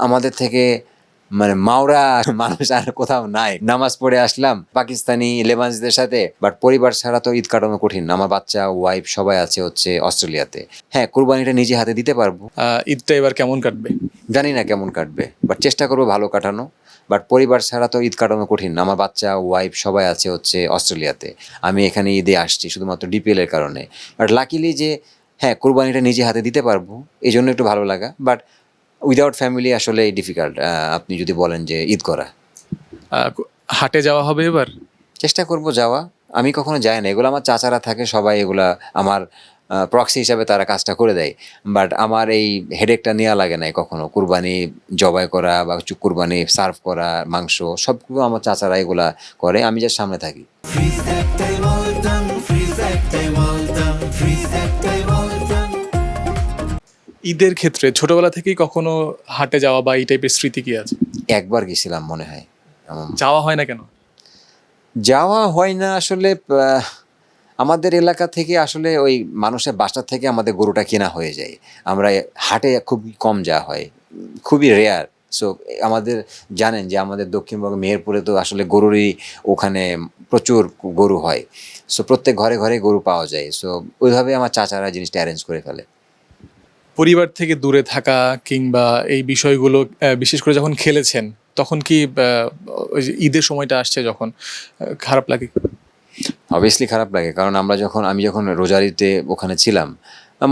আমাদের থেকে মানে মাওরা মানুষ আর কোথাও নাই। নামাজ পড়ে আসলাম পাকিস্তানি লেবানসদের সাথে, বাট পরিবার ছাড়া তো ঈদ কাটানো কঠিন। আমার বাচ্চা, ওয়াইফ সবাই আছে হচ্ছে অস্ট্রেলিয়াতে। হ্যাঁ, কুরবানিটা নিজে হাতে দিতে পারবো। ঈদটা এবার কেমন কাটবে? জানি না কেমন কাটবে, বাট চেষ্টা করবো ভালো কাটানো। বাট পরিবার ছাড়া তো ঈদ কাটানো কঠিন। আমার বাচ্চা, ওয়াইফ সবাই আছে হচ্ছে অস্ট্রেলিয়াতে। আমি এখানে ঈদে আসছি শুধুমাত্র ডিপিএল এর কারণে। বাট লাকিলি যে হ্যাঁ, কুরবানিটা নিজে হাতে দিতে পারবো, এই জন্য একটু ভালো লাগা। বাট উইদাউট ফ্যামিলি আসলে ডিফিকাল্ট। আপনি যদি বলেন যে ঈদ করা, আহ, হাটে যাওয়া হবে এবার? চেষ্টা করব যাওয়া। আমি কখনো যাই না, এগুলো আমার চাচারা থাকে সবাই, এগুলা আমার প্রক্সি হিসাবে তারা কাজটা করে দেয়। বাট আমার এই হেডেকটা নেওয়া লাগে নাই কখনো। কুরবানি জবাই করা বা কুরবানি সার্ভ করা, মাংস সবগুলো আমার চাচারা এগুলা করে, আমি যার সামনে থাকি। ঈদের ক্ষেত্রে ছোটবেলা থেকেই কখনো হাটে যাওয়া বা এই টাইপের স্মৃতি কি আছে? একবার গেছিলাম মনে হয়। যাওয়া হয় না কেন? যাওয়া হয় না আসলে। আমাদের এলাকা থেকে আসলে ওই মানুষের বাসা থেকে আমাদের গরুটা কেনা হয়ে যায়। আমরা হাটে খুব কম যাওয়া হয়, খুবই রেয়ার। সো আমাদের জানেন যে আমাদের দক্ষিণবঙ্গ মেহেরপুরে তো আসলে গরুরই ওখানে প্রচুর গরু হয়। সো প্রত্যেক ঘরে ঘরে গরু পাওয়া যায়। সো ওইভাবে আমার চাচারা জিনিসটা অ্যারেঞ্জ করে ফেলে। পরিবার থেকে দূরে থাকা কিংবা এই বিষয়গুলো বিশেষ করে যখন খেলেছেন তখন কি ওই যে ঈদের সময়টা আসছে যখন খারাপ লাগে? অবভিয়াসলি খারাপ লাগে, কারণ আমি যখন রোজারিতে ওখানে ছিলাম,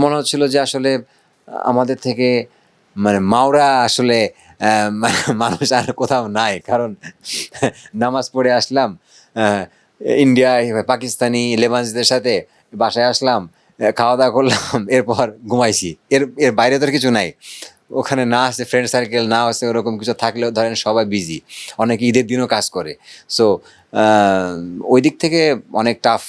মনে হচ্ছিল যে আসলে আমাদের থেকে মানে মাওরা আসলে মানুষ আর কোথাও নাই। কারণ নামাজ পড়ে আসলাম ইন্ডিয়া, পাকিস্তানি লেবানসদের সাথে, বাসায় আসলাম, খাওয়া দাওয়া করলাম, এরপর ঘুমাইছি। এর এর বাইরে তো আর কিছু নাই ওখানে। না আছে ফ্রেন্ড সার্কেল, না আছে ওরকম কিছু। থাকলেও ধরেন সবাই বিজি, অনেকে ঈদের দিনও কাজ করে। সো ওই দিক থেকে অনেক টাফ